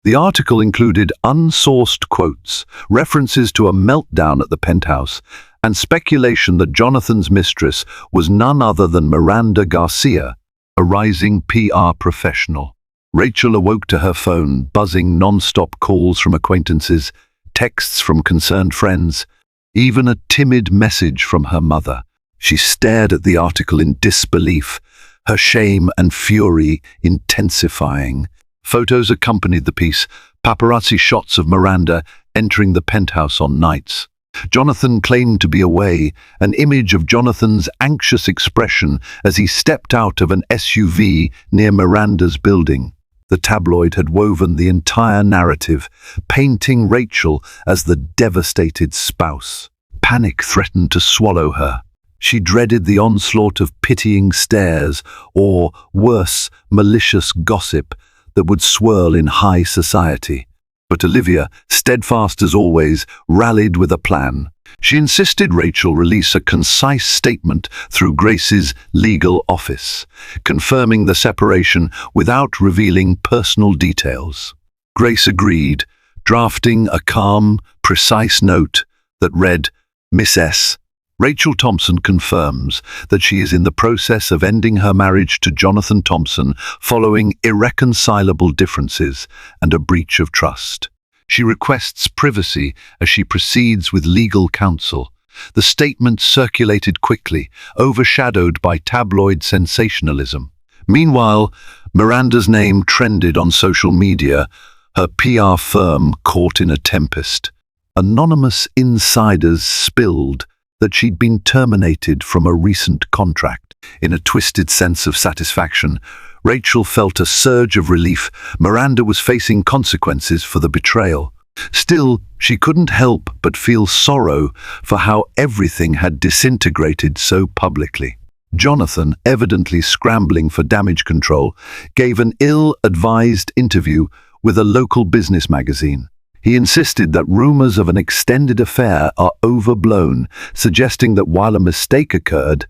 The article included unsourced quotes, references to a meltdown at the penthouse, and speculation that Jonathan's mistress was none other than Miranda Garcia, a rising PR professional. Rachel awoke to her phone, buzzing non-stop calls from acquaintances, texts from concerned friends, even a timid message from her mother. She stared at the article in disbelief, her shame and fury intensifying. Photos accompanied the piece, paparazzi shots of Miranda entering the penthouse on nights. Jonathan claimed to be away, an image of Jonathan's anxious expression as he stepped out of an SUV near Miranda's building. The tabloid had woven the entire narrative, painting Rachel as the devastated spouse. Panic threatened to swallow her. She dreaded the onslaught of pitying stares or, worse, malicious gossip that would swirl in high society. But Olivia, steadfast as always, rallied with a plan. She insisted Rachel release a concise statement through Grace's legal office, confirming the separation without revealing personal details. Grace agreed, drafting a calm, precise note that read, "Miss S. Rachel Thompson confirms that she is in the process of ending her marriage to Jonathan Thompson following irreconcilable differences and a breach of trust. She requests privacy as she proceeds with legal counsel." The statement circulated quickly, overshadowed by tabloid sensationalism. Meanwhile, Miranda's name trended on social media, her PR firm caught in a tempest. Anonymous insiders spilled that she'd been terminated from a recent contract. In a twisted sense of satisfaction, Rachel felt a surge of relief. Miranda was facing consequences for the betrayal. Still, she couldn't help but feel sorrow for how everything had disintegrated so publicly. Jonathan, evidently scrambling for damage control, gave an ill-advised interview with a local business magazine. He insisted that rumors of an extended affair are overblown, suggesting that while a mistake occurred,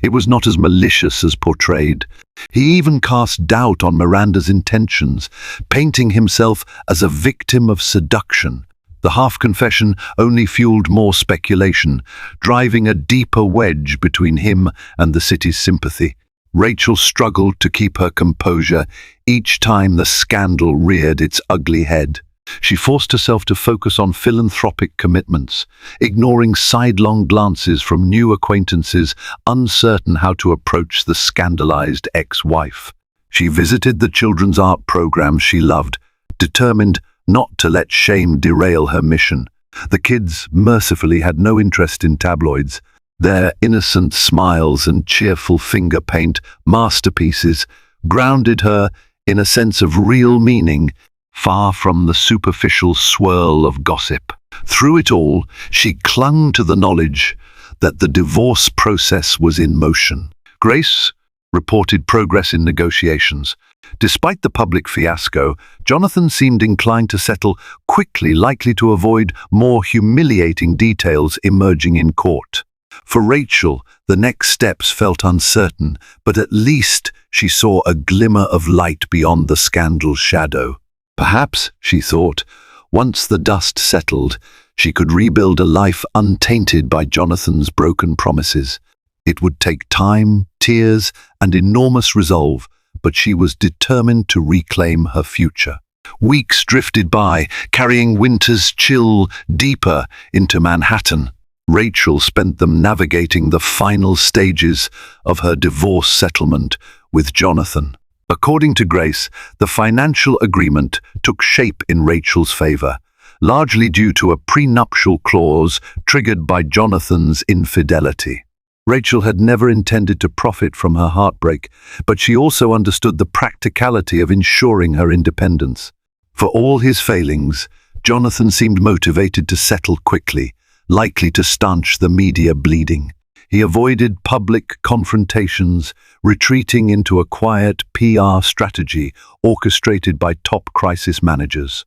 it was not as malicious as portrayed. He even cast doubt on Miranda's intentions, painting himself as a victim of seduction. The half-confession only fueled more speculation, driving a deeper wedge between him and the city's sympathy. Rachel struggled to keep her composure each time the scandal reared its ugly head. She forced herself to focus on philanthropic commitments, ignoring sidelong glances from new acquaintances uncertain how to approach the scandalized ex-wife. She visited the children's art programs she loved, determined not to let shame derail her mission. The kids mercifully had no interest in tabloids. Their innocent smiles and cheerful finger paint masterpieces grounded her in a sense of real meaning, far from the superficial swirl of gossip. Through it all, she clung to the knowledge that the divorce process was in motion. Grace reported progress in negotiations. Despite the public fiasco, Jonathan seemed inclined to settle quickly, likely to avoid more humiliating details emerging in court. For Rachel, the next steps felt uncertain, but at least she saw a glimmer of light beyond the scandal's shadow. Perhaps, she thought, once the dust settled, she could rebuild a life untainted by Jonathan's broken promises. It would take time, tears, and enormous resolve, but she was determined to reclaim her future. Weeks drifted by, carrying winter's chill deeper into Manhattan. Rachel spent them navigating the final stages of her divorce settlement with Jonathan. According to Grace, the financial agreement took shape in Rachel's favor, largely due to a prenuptial clause triggered by Jonathan's infidelity. Rachel had never intended to profit from her heartbreak, but she also understood the practicality of ensuring her independence. For all his failings, Jonathan seemed motivated to settle quickly, likely to stanch the media bleeding. He avoided public confrontations, retreating into a quiet PR strategy orchestrated by top crisis managers.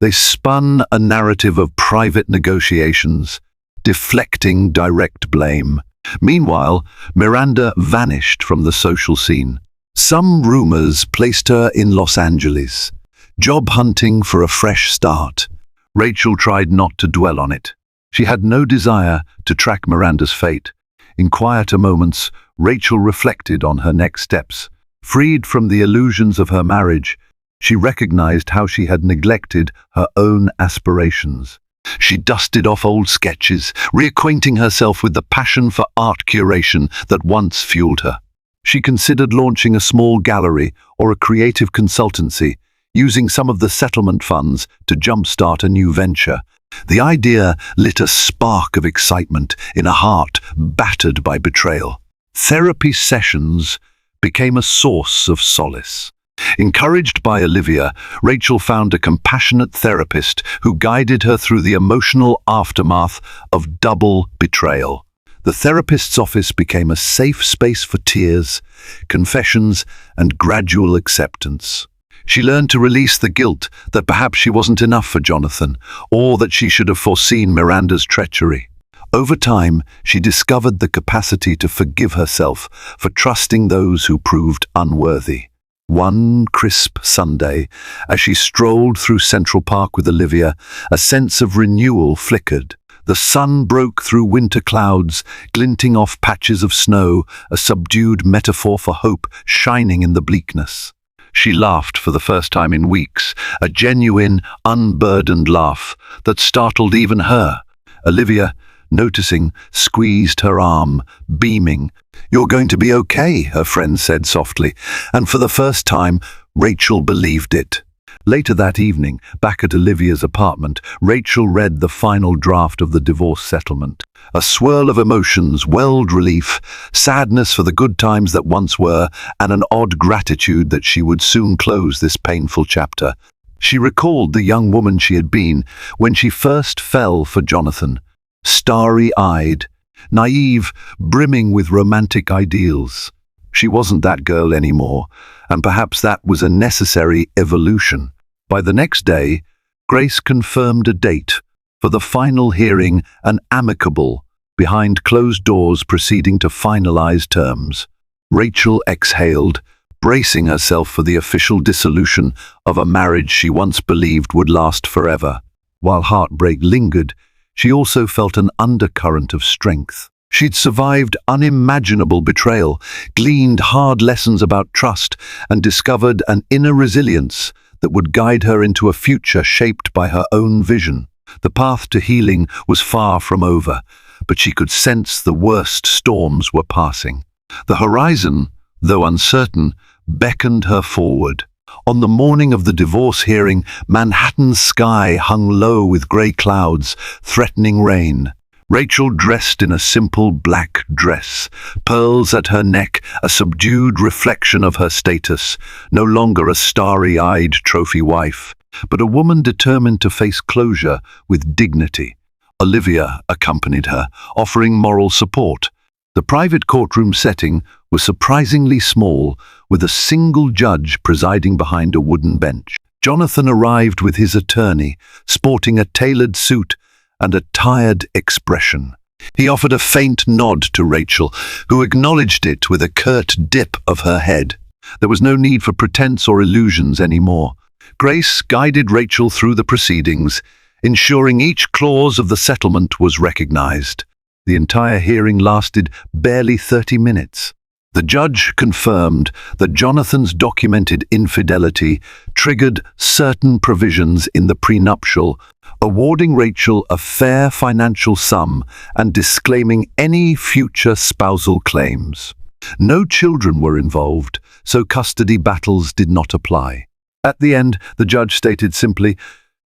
They spun a narrative of private negotiations, deflecting direct blame. Meanwhile, Miranda vanished from the social scene. Some rumors placed her in Los Angeles, job hunting for a fresh start. Rachel tried not to dwell on it. She had no desire to track Miranda's fate. In quieter moments, Rachel reflected on her next steps. Freed from the illusions of her marriage, she recognized how she had neglected her own aspirations. She dusted off old sketches, reacquainting herself with the passion for art curation that once fueled her. She considered launching a small gallery or a creative consultancy, using some of the settlement funds to jumpstart a new venture. The idea lit a spark of excitement in a heart battered by betrayal. Therapy sessions became a source of solace. Encouraged by Olivia, Rachel found a compassionate therapist who guided her through the emotional aftermath of double betrayal. The therapist's office became a safe space for tears, confessions, and gradual acceptance. She learned to release the guilt that perhaps she wasn't enough for Jonathan, or that she should have foreseen Miranda's treachery. Over time, she discovered the capacity to forgive herself for trusting those who proved unworthy. One crisp Sunday, as she strolled through Central Park with Olivia, a sense of renewal flickered. The sun broke through winter clouds, glinting off patches of snow, a subdued metaphor for hope shining in the bleakness. She laughed for the first time in weeks, a genuine, unburdened laugh that startled even her. Olivia, noticing, squeezed her arm, beaming. "You're going to be okay," her friend said softly, and for the first time, Rachel believed it. Later that evening, back at Olivia's apartment, Rachel read the final draft of the divorce settlement. A swirl of emotions welled relief, sadness for the good times that once were, and an odd gratitude that she would soon close this painful chapter. She recalled the young woman she had been when she first fell for Jonathan, starry-eyed, naive, brimming with romantic ideals. She wasn't that girl anymore, and perhaps that was a necessary evolution. By the next day, Grace confirmed a date for the final hearing, an amicable, behind closed doors proceeding to finalize terms. Rachel exhaled, bracing herself for the official dissolution of a marriage she once believed would last forever. While heartbreak lingered, she also felt an undercurrent of strength. She'd survived unimaginable betrayal, gleaned hard lessons about trust, and discovered an inner resilience that would guide her into a future shaped by her own vision. The path to healing was far from over, but she could sense the worst storms were passing. The horizon, though uncertain, beckoned her forward. On the morning of the divorce hearing, Manhattan's sky hung low with grey clouds, threatening rain. Rachel, dressed in a simple black dress, pearls at her neck, a subdued reflection of her status, no longer a starry-eyed trophy wife, but a woman determined to face closure with dignity. Olivia accompanied her, offering moral support. The private courtroom setting was surprisingly small, with a single judge presiding behind a wooden bench. Jonathan arrived with his attorney, sporting a tailored suit and a tired expression. He offered a faint nod to Rachel, who acknowledged it with a curt dip of her head. There was no need for pretense or illusions anymore. Grace guided Rachel through the proceedings, ensuring each clause of the settlement was recognized. The entire hearing lasted barely 30 minutes. The judge confirmed that Jonathan's documented infidelity triggered certain provisions in the prenuptial, awarding Rachel a fair financial sum and disclaiming any future spousal claims. No children were involved, so custody battles did not apply. At the end, the judge stated simply,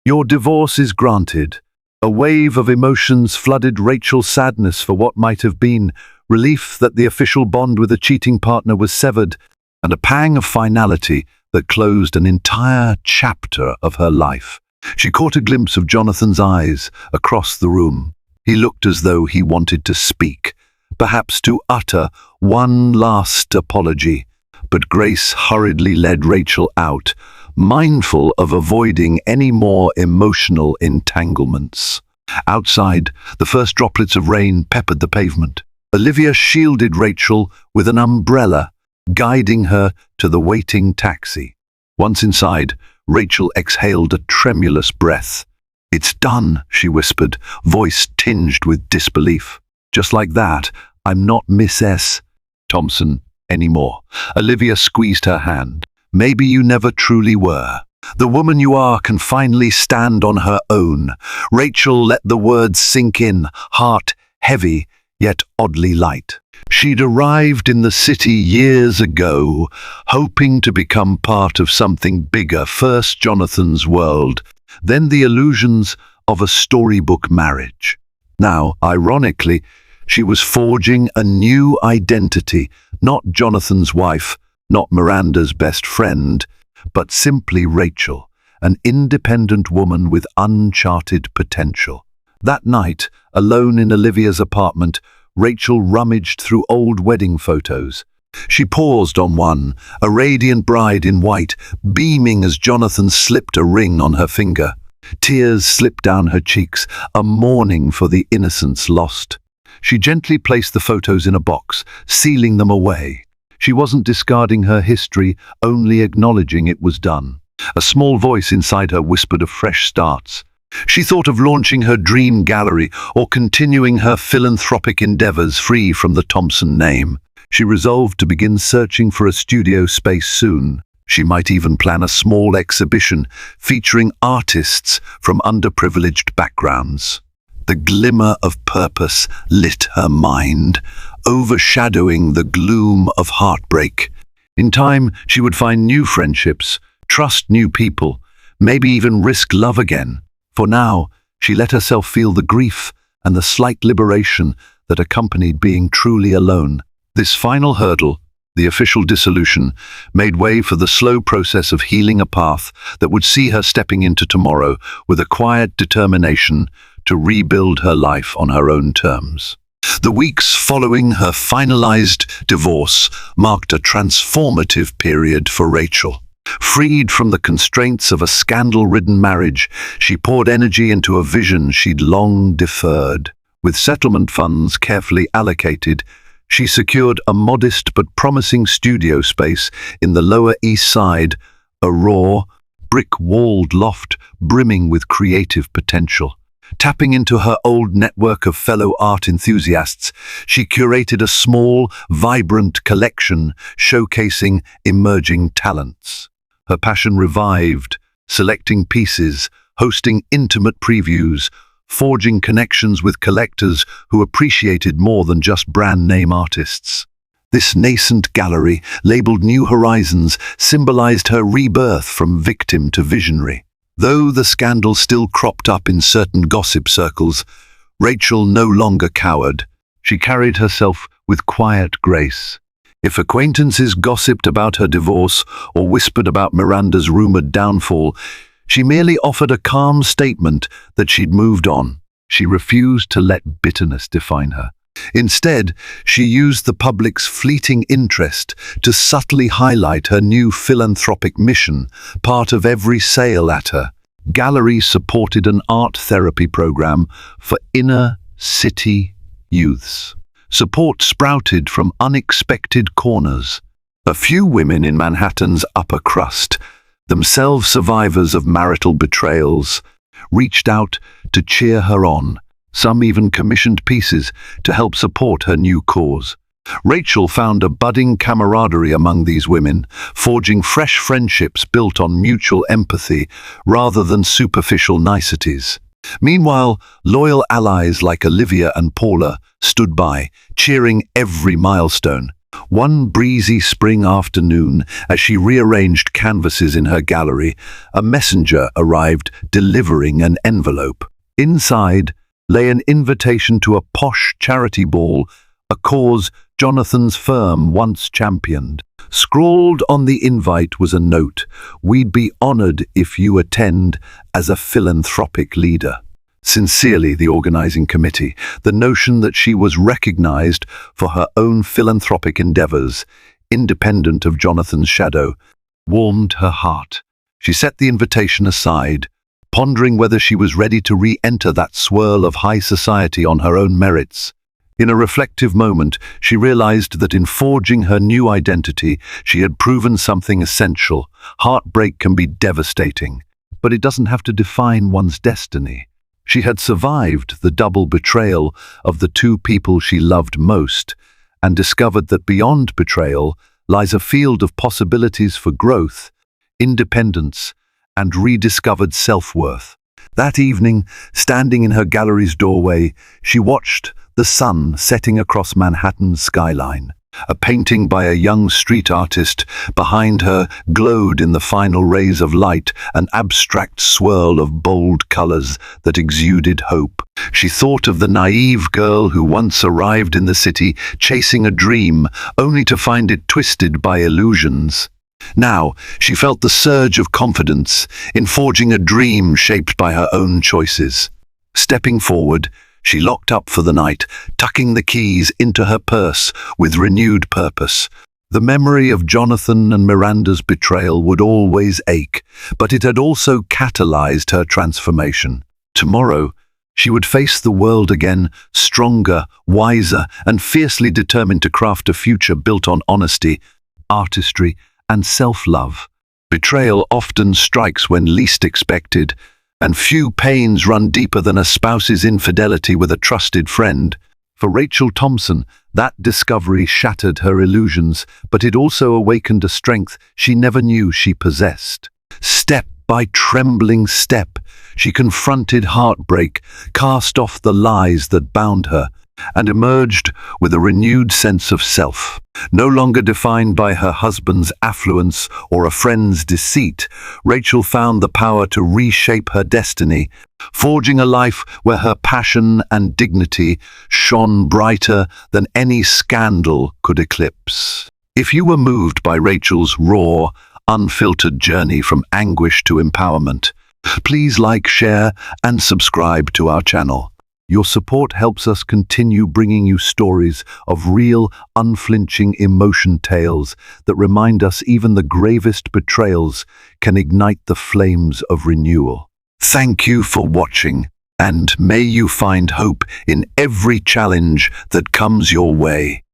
"Your divorce is granted." A wave of emotions flooded Rachel's sadness for what might have been, relief that the official bond with a cheating partner was severed, and a pang of finality that closed an entire chapter of her life. She caught a glimpse of Jonathan's eyes across the room. He looked as though he wanted to speak, perhaps to utter one last apology. But Grace hurriedly led Rachel out, mindful of avoiding any more emotional entanglements. Outside, the first droplets of rain peppered the pavement. Olivia shielded Rachel with an umbrella, guiding her to the waiting taxi. Once inside, Rachel exhaled a tremulous breath. "It's done," she whispered, voice tinged with disbelief. "Just like that, I'm not Miss S. Thompson anymore." Olivia squeezed her hand. "Maybe you never truly were. The woman you are can finally stand on her own." Rachel let the words sink in, heart heavy, yet oddly light. She'd arrived in the city years ago, hoping to become part of something bigger, first Jonathan's world, then the illusions of a storybook marriage. Now, ironically, she was forging a new identity, not Jonathan's wife, not Miranda's best friend, but simply Rachel, an independent woman with uncharted potential. That night, alone in Olivia's apartment, Rachel rummaged through old wedding photos. She paused on one, a radiant bride in white, beaming as Jonathan slipped a ring on her finger. Tears slipped down her cheeks, a mourning for the innocence lost. She gently placed the photos in a box, sealing them away. She wasn't discarding her history, only acknowledging it was done. A small voice inside her whispered of fresh starts. She thought of launching her dream gallery or continuing her philanthropic endeavors free from the Thompson name. She resolved to begin searching for a studio space soon. She might even plan a small exhibition featuring artists from underprivileged backgrounds. The glimmer of purpose lit her mind, overshadowing the gloom of heartbreak. In time, she would find new friendships, trust new people, maybe even risk love again. For now, she let herself feel the grief and the slight liberation that accompanied being truly alone. This final hurdle, the official dissolution, made way for the slow process of healing, a path that would see her stepping into tomorrow with a quiet determination to rebuild her life on her own terms. The weeks following her finalized divorce marked a transformative period for Rachel. Freed from the constraints of a scandal-ridden marriage, she poured energy into a vision she'd long deferred. With settlement funds carefully allocated, she secured a modest but promising studio space in the Lower East Side, a raw, brick-walled loft brimming with creative potential. Tapping into her old network of fellow art enthusiasts, she curated a small, vibrant collection showcasing emerging talents. Her passion revived, selecting pieces, hosting intimate previews, forging connections with collectors who appreciated more than just brand-name artists. This nascent gallery, labeled New Horizons, symbolized her rebirth from victim to visionary. Though the scandal still cropped up in certain gossip circles, Rachel no longer cowered. She carried herself with quiet grace. If acquaintances gossiped about her divorce or whispered about Miranda's rumored downfall, she merely offered a calm statement that she'd moved on. She refused to let bitterness define her. Instead, she used the public's fleeting interest to subtly highlight her new philanthropic mission, part of every sale at her. Gallery supported an art therapy program for inner-city youths. Support sprouted from unexpected corners. A few women in Manhattan's upper crust, themselves survivors of marital betrayals, reached out to cheer her on. Some even commissioned pieces to help support her new cause. Rachel found a budding camaraderie among these women, forging fresh friendships built on mutual empathy rather than superficial niceties. Meanwhile, loyal allies like Olivia and Paula stood by, cheering every milestone. One breezy spring afternoon, as she rearranged canvases in her gallery, a messenger arrived delivering an envelope. Inside lay an invitation to a posh charity ball, a cause Jonathan's firm once championed. Scrawled on the invite was a note: "We'd be honored if you attend as a philanthropic leader." Sincerely, the organizing committee. The notion that she was recognized for her own philanthropic endeavors, independent of Jonathan's shadow, warmed her heart. She set the invitation aside, pondering whether she was ready to re-enter that swirl of high society on her own merits. In a reflective moment, she realized that in forging her new identity, she had proven something essential. Heartbreak can be devastating, but it doesn't have to define one's destiny. She had survived the double betrayal of the two people she loved most, and discovered that beyond betrayal lies a field of possibilities for growth, independence, and rediscovered self-worth. That evening, standing in her gallery's doorway, she watched the sun setting across Manhattan's skyline. A painting by a young street artist behind her glowed in the final rays of light, an abstract swirl of bold colors that exuded hope. She thought of the naive girl who once arrived in the city chasing a dream, only to find it twisted by illusions. Now, she felt the surge of confidence in forging a dream shaped by her own choices. Stepping forward, she locked up for the night, tucking the keys into her purse with renewed purpose. The memory of Jonathan and Miranda's betrayal would always ache, but it had also catalyzed her transformation. Tomorrow, she would face the world again, stronger, wiser, and fiercely determined to craft a future built on honesty, artistry, and self-love. Betrayal often strikes when least expected, and few pains run deeper than a spouse's infidelity with a trusted friend. For Rachel Thompson, that discovery shattered her illusions, but it also awakened a strength she never knew she possessed. Step by trembling step, she confronted heartbreak, cast off the lies that bound her, and emerged with a renewed sense of self. No longer defined by her husband's affluence or a friend's deceit, Rachel found the power to reshape her destiny, forging a life where her passion and dignity shone brighter than any scandal could eclipse. If you were moved by Rachel's raw, unfiltered journey from anguish to empowerment, please like, share, and subscribe to our channel. Your support helps us continue bringing you stories of real, unflinching emotion tales that remind us even the gravest betrayals can ignite the flames of renewal. Thank you for watching, and may you find hope in every challenge that comes your way.